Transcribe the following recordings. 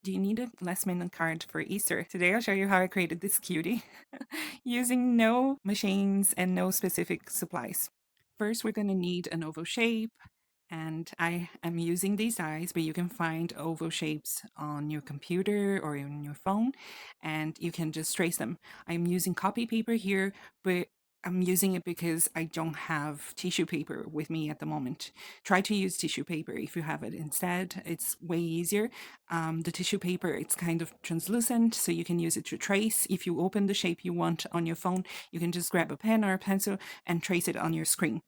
Do you need a last minute card for Easter? Today I'll show you how I created this cutie using no machines and no specific supplies. First, we're going to need an oval shape, and I am using these dies, but you can find oval shapes on your computer or on your phone, and you can just trace them. I'm using copy paper here, but I'm using it because I don't have tissue paper with me at the moment. Try to use tissue paper if you have it instead. It's way easier. The tissue paper, it's kind of translucent, so you can use it to trace. If you open the shape you want on your phone, you can just grab a pen or a pencil and trace it on your screen.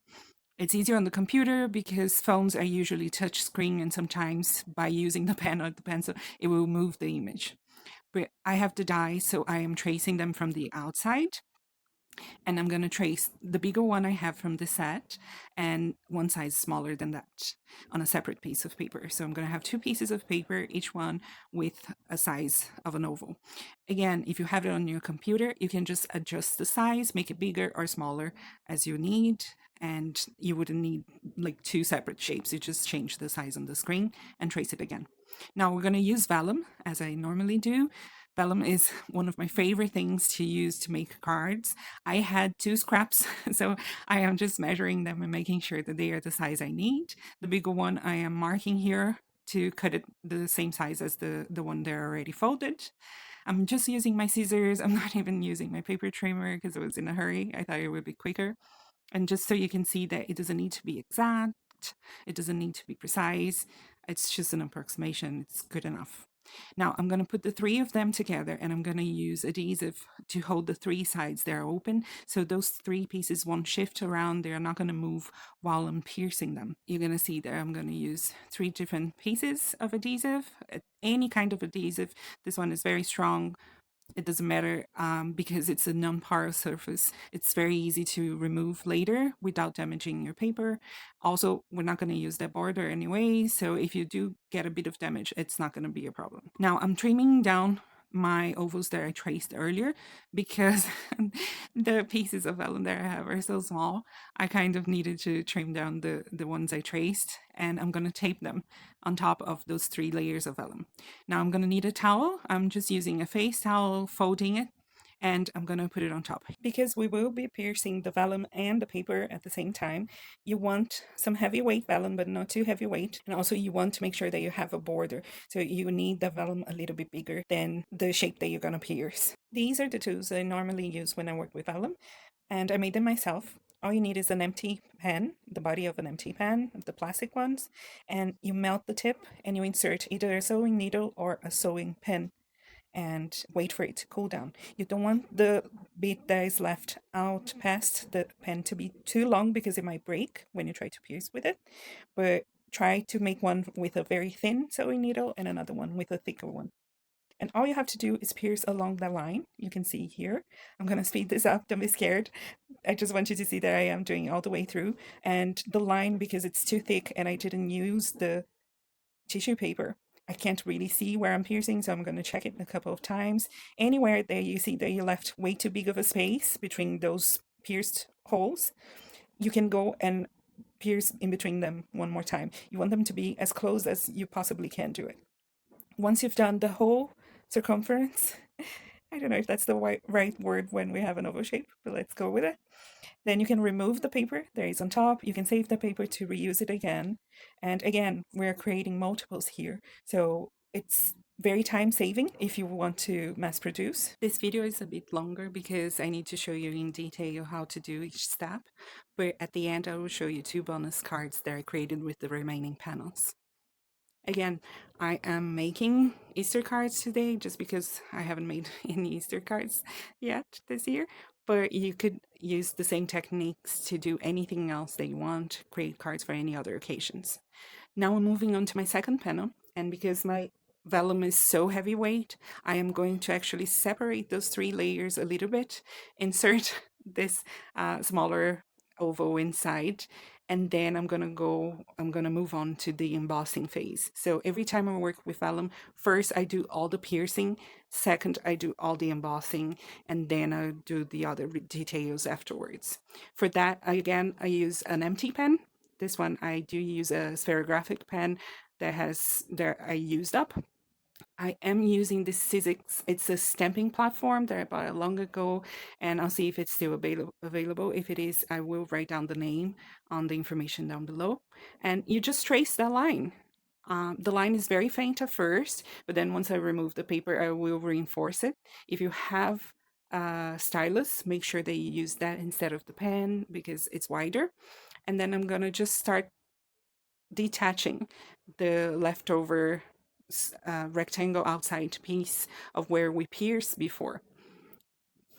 It's easier on the computer because phones are usually touch screen, and sometimes by using the pen or the pencil, it will move the image. But I have the die, so I am tracing them from the outside, and I'm going to trace the bigger one I have from the set and one size smaller than that on a separate piece of paper. So I'm going to have two pieces of paper, each one with a size of an oval. Again, if you have it on your computer, you can just adjust the size, make it bigger or smaller as you need, and you wouldn't need like two separate shapes. You just change the size on the screen and trace it again. Now we're going to use vellum as I normally do. Vellum is one of my favorite things to use to make cards. I had two scraps, so I am just measuring them and making sure that they are the size I need. The bigger one I am marking here to cut it the same size as the one they're already folded. I'm just using my scissors. I'm not even using my paper trimmer because I was in a hurry. I thought it would be quicker. And just so you can see that it doesn't need to be exact, it doesn't need to be precise. It's just an approximation. It's good enough. Now I'm going to put the three of them together, and I'm going to use adhesive to hold the three sides that are open. So those three pieces won't shift around. They're not going to move while I'm piercing them. You're going to see there I'm going to use three different pieces of adhesive, any kind of adhesive. This one is very strong. It doesn't matter because it's a non-porous surface. It's very easy to remove later without damaging your paper. Also, we're not going to use that border anyway, so if you do get a bit of damage, it's not going to be a problem. Now I'm trimming down my ovals that I traced earlier because the pieces of vellum that I have are so small. I kind of needed to trim down the ones I traced, and I'm going to tape them on top of those three layers of vellum. Now I'm going to need a towel. I'm just using a face towel, folding it, and I'm going to put it on top. Because we will be piercing the vellum and the paper at the same time, you want some heavyweight vellum, but not too heavyweight. And also you want to make sure that you have a border. So you need the vellum a little bit bigger than the shape that you're going to pierce. These are the tools I normally use when I work with vellum, and I made them myself. All you need is an empty pen, the body of an empty pen, the plastic ones, and you melt the tip and you insert either a sewing needle or a sewing pin and wait for it to cool down. You don't want the bit that is left out past the pen to be too long because it might break when you try to pierce with it, but try to make one with a very thin sewing needle and another one with a thicker one. And all you have to do is pierce along the line. You can see here. I'm going to speed this up. Don't be scared. I just want you to see that I am doing it all the way through. And the line, because it's too thick and I didn't use the tissue paper, I can't really see where I'm piercing, so I'm going to check it a couple of times. Anywhere that you see that you left way too big of a space between those pierced holes, you can go and pierce in between them one more time. You want them to be as close as you possibly can do it. Once you've done the whole circumference, I don't know if that's the right word when we have an oval shape, but let's go with it. Then you can remove the paper that is on top. You can save the paper to reuse it again. And again, we're creating multiples here, so it's very time saving if you want to mass produce. This video is a bit longer because I need to show you in detail how to do each step, but at the end I will show you two bonus cards that I created with the remaining panels. Again, I am making Easter cards today just because I haven't made any Easter cards yet this year, but you could use the same techniques to do anything else that you want, create cards for any other occasions. Now I'm moving on to my second panel, and because my vellum is so heavyweight, I am going to actually separate those three layers a little bit, insert this smaller oval inside, and then I'm gonna move on to the embossing phase. So every time I work with vellum, first I do all the piercing, second I do all the embossing, and then I do the other details afterwards. For that, again, I use an empty pen. This one I do use a sferographic pen that I used up. I am using this Sizzix. It's a stamping platform that I bought long ago, and I'll see if it's still available. If it is, I will write down the name on the information down below. And you just trace that line. The line is very faint at first, but then once I remove the paper, I will reinforce it. If you have a stylus, make sure that you use that instead of the pen because it's wider. And then I'm gonna just start detaching the leftover rectangle outside piece of where we pierced before.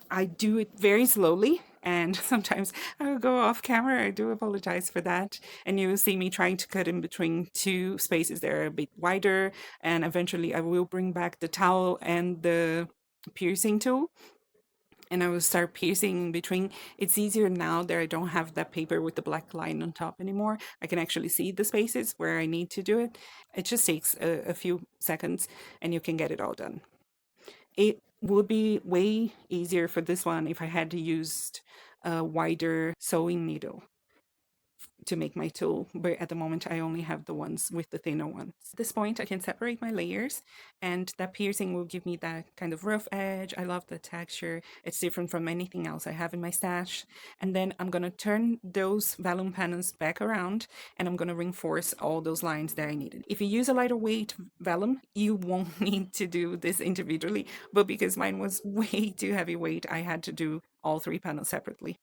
I do it very slowly and sometimes I will go off camera. I do apologize for that. And you will see me trying to cut in between two spaces that are a bit wider. And eventually I will bring back the towel and the piercing tool and I will start piercing in between. It's easier now that I don't have that paper with the black line on top anymore. I can actually see the spaces where I need to do it. It just takes a few seconds and you can get it all done. It would be way easier for this one if I had used a wider sewing needle to make my tool, but at the moment I only have the ones with the thinner ones. At this point I can separate my layers and that piercing will give me that kind of rough edge. I love the texture. It's different from anything else I have in my stash. And then I'm gonna turn those vellum panels back around and I'm gonna reinforce all those lines that I needed. If you use a lighter weight vellum, you won't need to do this individually, but because mine was way too heavyweight, I had to do all 3 panels separately.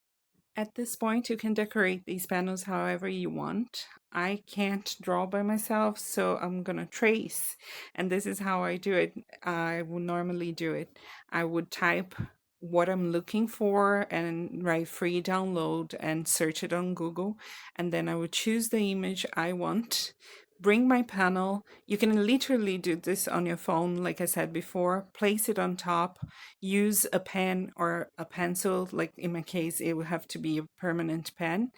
At this point, you can decorate these panels however you want. I can't draw by myself, so I'm gonna trace. And this is how I do it. I would normally do it. I would type what I'm looking for and write free download and search it on Google. And then I would choose the image I want, bring my panel. You can literally do this on your phone, like I said before, place it on top, use a pen or a pencil. Like in my case, it would have to be a permanent pen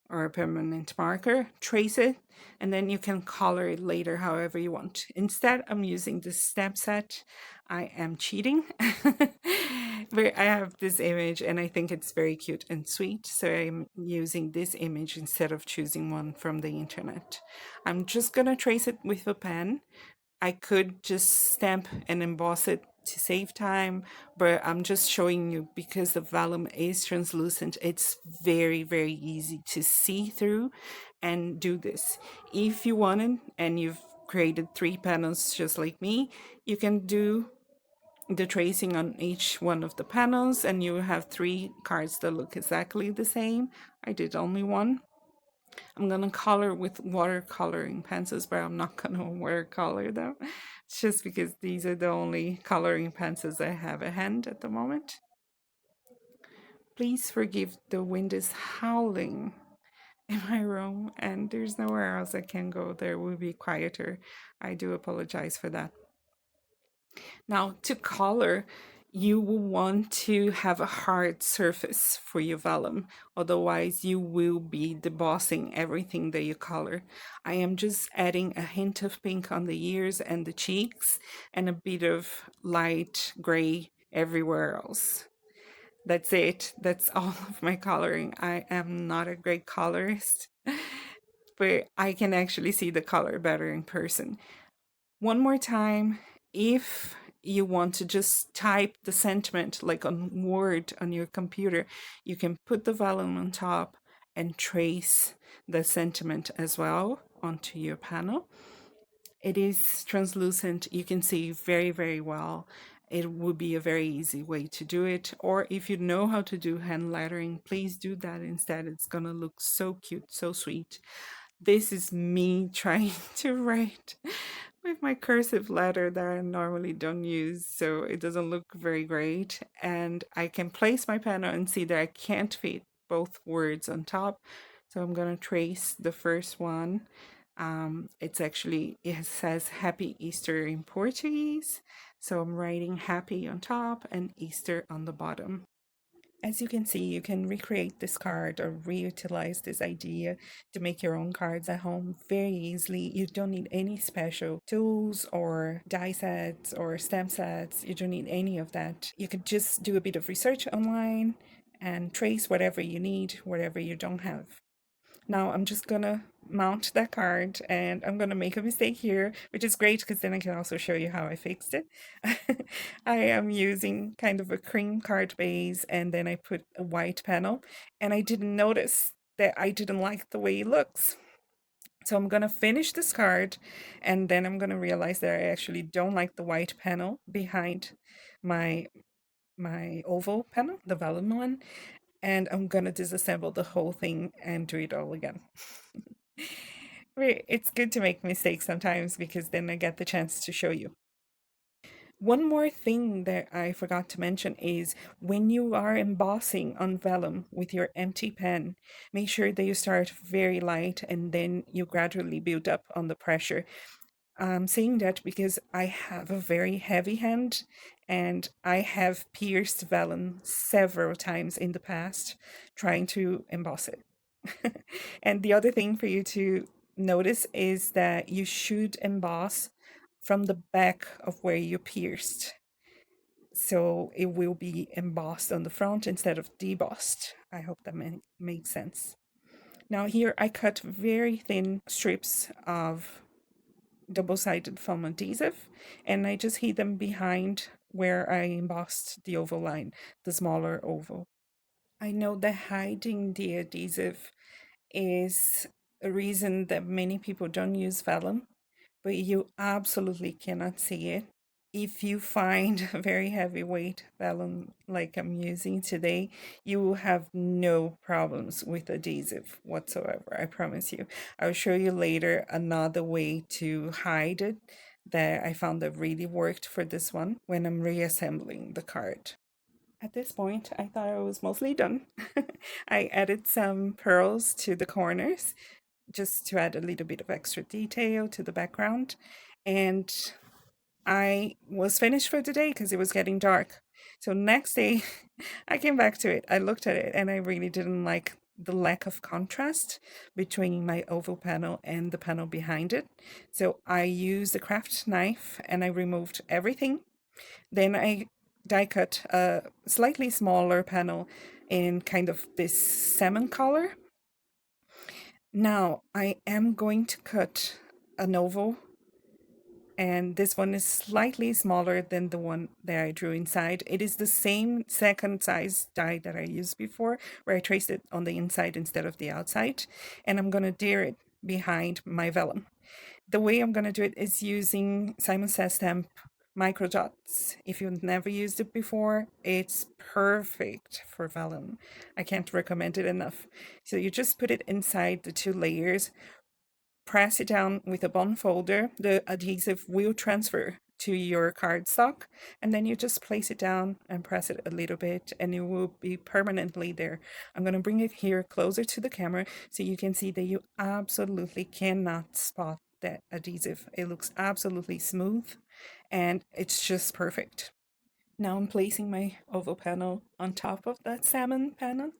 or a permanent marker, trace it, and then you can color it later however you want. Instead, I'm using this stamp set. I am cheating, but I have this image and I think it's very cute and sweet, so I'm using this image instead of choosing one from the internet. I'm just gonna trace it with a pen. I could just stamp and emboss it to save time, but I'm just showing you because the vellum is translucent. It's very, very easy to see through and do this. If you wanted and you've created 3 panels just like me, you can do the tracing on each one of the panels and you have 3 cards that look exactly the same. I did only one. I'm gonna color with watercoloring pencils, but I'm not gonna watercolor them. It's just because these are the only coloring pencils I have at hand at the moment. Please forgive the wind is howling in my room and there's nowhere else I can go. There will be quieter. I do apologize for that. Now to color, you will want to have a hard surface for your vellum, otherwise you will be debossing everything that you color. I am just adding a hint of pink on the ears and the cheeks and a bit of light gray everywhere else. That's it. That's all of my coloring. I am not a great colorist, but I can actually see the color better in person. One more time, if you want to just type the sentiment like on Word on your computer, you can put the vellum on top and trace the sentiment as well onto your panel. It is translucent. You can see very, very well. It would be a very easy way to do it. Or if you know how to do hand lettering, please do that instead. It's gonna look so cute, so sweet. This is me trying to write with my cursive letter that I normally don't use, so it doesn't look very great. And I can place my pen and see that I can't fit both words on top. So I'm gonna trace the first one. It says Happy Easter in Portuguese. So I'm writing happy on top and Easter on the bottom. As you can see, you can recreate this card or reutilize this idea to make your own cards at home very easily. You don't need any special tools or die sets or stamp sets. You don't need any of that. You could just do a bit of research online and trace whatever you need, whatever you don't have. Now I'm just gonna mount that card, and I'm gonna make a mistake here, which is great because then I can also show you how I fixed it. I am using kind of a cream card base, and then I put a white panel, and I didn't notice that I didn't like the way it looks. So I'm gonna finish this card, and then I'm gonna realize that I actually don't like the white panel behind my oval panel, the Vellum one, and I'm gonna disassemble the whole thing and do it all again. It's good to make mistakes sometimes because then I get the chance to show you. One more thing that I forgot to mention is when you are embossing on vellum with your empty pen, make sure that you start very light and then you gradually build up on the pressure. I'm saying that because I have a very heavy hand and I have pierced vellum several times in the past trying to emboss it. And the other thing for you to notice is that you should emboss from the back of where you pierced. So it will be embossed on the front instead of debossed. I hope that makes sense. Now here I cut very thin strips of double-sided foam adhesive, and I just hid them behind where I embossed the oval line, the smaller oval. I know that hiding the adhesive is a reason that many people don't use vellum, but you absolutely cannot see it. If you find a very heavyweight vellum like I'm using today, you will have no problems with adhesive whatsoever, I promise you. I'll show you later another way to hide it that I found that really worked for this one when I'm reassembling the card. At this point, I thought I was mostly done. I added some pearls to the corners just to add a little bit of extra detail to the background. And I was finished for the day because it was getting dark. So next day, I came back to it. I looked at it and I really didn't like the lack of contrast between my oval panel and the panel behind it. So I used a craft knife and I removed everything. Then I die cut a slightly smaller panel in kind of this salmon color. Now I am going to cut an oval, and this one is slightly smaller than the one that I drew inside. It is the same second size die that I used before, where I traced it on the inside instead of the outside, and I'm going to adhere it behind my vellum. The way I'm going to do it is using Simon Says Stamp micro dots. If you've never used it before, it's perfect for vellum. I can't recommend it enough. So you just put it inside the two layers, press it down with a bond folder, the adhesive will transfer to your cardstock, and then you just place it down and press it a little bit and it will be permanently there. I'm going to bring it here closer to the camera so you can see that you absolutely cannot spot that adhesive. It looks absolutely smooth and it's just perfect. Now I'm placing my oval panel on top of that salmon panel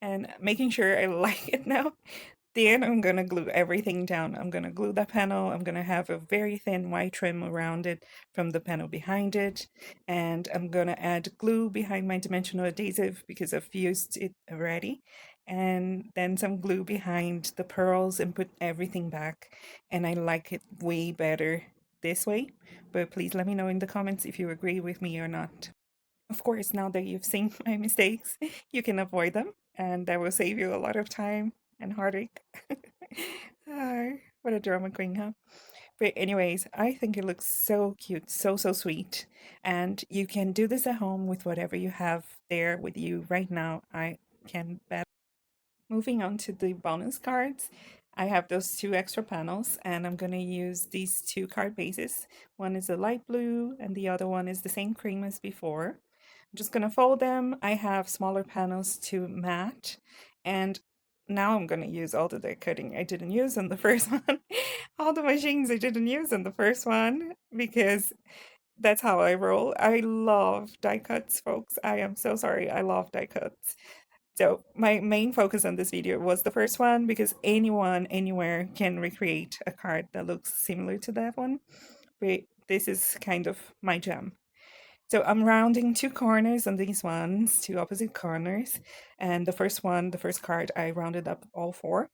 and making sure I like it now. Then I'm going to glue everything down. I'm going to glue the panel. I'm going to have a very thin white trim around it from the panel behind it. And I'm going to add glue behind my dimensional adhesive because I've used it already. And then some glue behind the pearls and put everything back. And I like it way better this way. But please let me know in the comments if you agree with me or not. Of course, now that you've seen my mistakes, you can avoid them, and that will save you a lot of time and heartache. What a drama queen, huh? But anyways, I think it looks so cute, so sweet. And you can do this at home with whatever you have there with you right now. I can bet. Moving on to the bonus cards, I have those two extra panels and I'm going to use these two card bases. One is a light blue and the other one is the same cream as before. I'm just going to fold them. I have smaller panels to mat, and now I'm going to use all the die cutting I didn't use in the first one. All the machines I didn't use in the first one because that's how I roll. I love die cuts, folks. I am so sorry. I love die cuts. So my main focus on this video was the first one because anyone, anywhere can recreate a card that looks similar to that one. But this is kind of my jam. So I'm rounding two corners on these ones, two opposite corners. And the first one, the first card, I rounded up all four.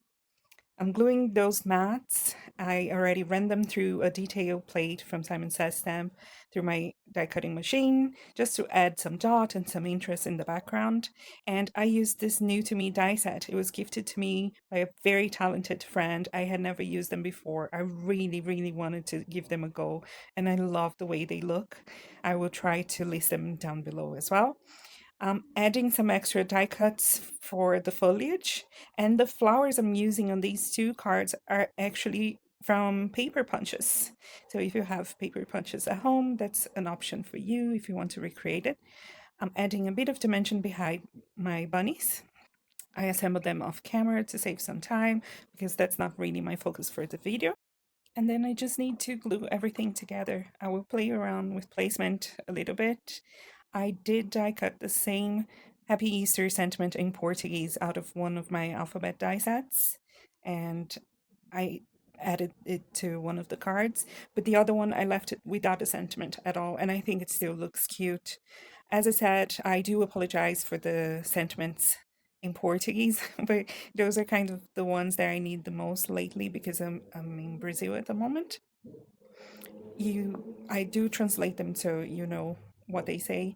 I'm gluing those mats. I already ran them through a detail plate from Simon Says Stamp through my die cutting machine just to add some dot and some interest in the background. And I used this new to me die set. It was gifted to me by a very talented friend. I had never used them before. I really, really wanted to give them a go, and I love the way they look. I will try to list them down below as well. Adding some extra die cuts for the foliage, and the flowers I'm using on these two cards are actually from paper punches. So if you have paper punches at home, that's an option for you if you want to recreate it. I'm adding a bit of dimension behind my bunnies. I assembled them off camera to save some time because that's not really my focus for the video. And then I just need to glue everything together. I will play around with placement a little bit. I did die cut the same Happy Easter sentiment in Portuguese out of one of my alphabet die sets, and I added it to one of the cards, but the other one I left it without a sentiment at all, and I think it still looks cute. As I said, I do apologize for the sentiments in Portuguese, but those are kind of the ones that I need the most lately because I'm in Brazil at the moment. I do translate them so you know what they say,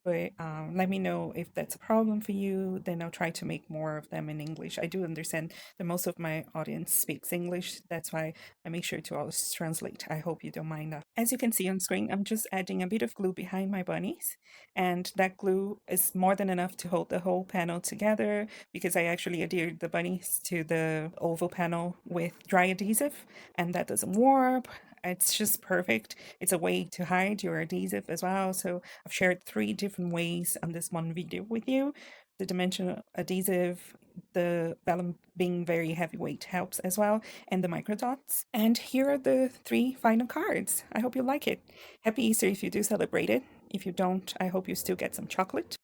but let me know if that's a problem for you. Then I'll try to make more of them in English. I do understand that most of my audience speaks English. That's why I make sure to always translate. I hope you don't mind that. As you can see on screen, I'm just adding a bit of glue behind my bunnies. And that glue is more than enough to hold the whole panel together because I actually adhered the bunnies to the oval panel with dry adhesive, and that doesn't warp. It's just perfect. It's a way to hide your adhesive as well. So I've shared 3 different ways on this one video with you. The dimensional adhesive, the vellum being very heavyweight helps as well, and the micro dots. And here are the 3 final cards. I hope you like it. Happy Easter if you do celebrate it. If you don't, I hope you still get some chocolate.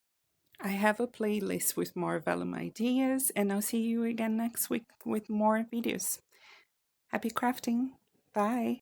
I have a playlist with more vellum ideas, and I'll see you again next week with more videos. Happy crafting. Bye.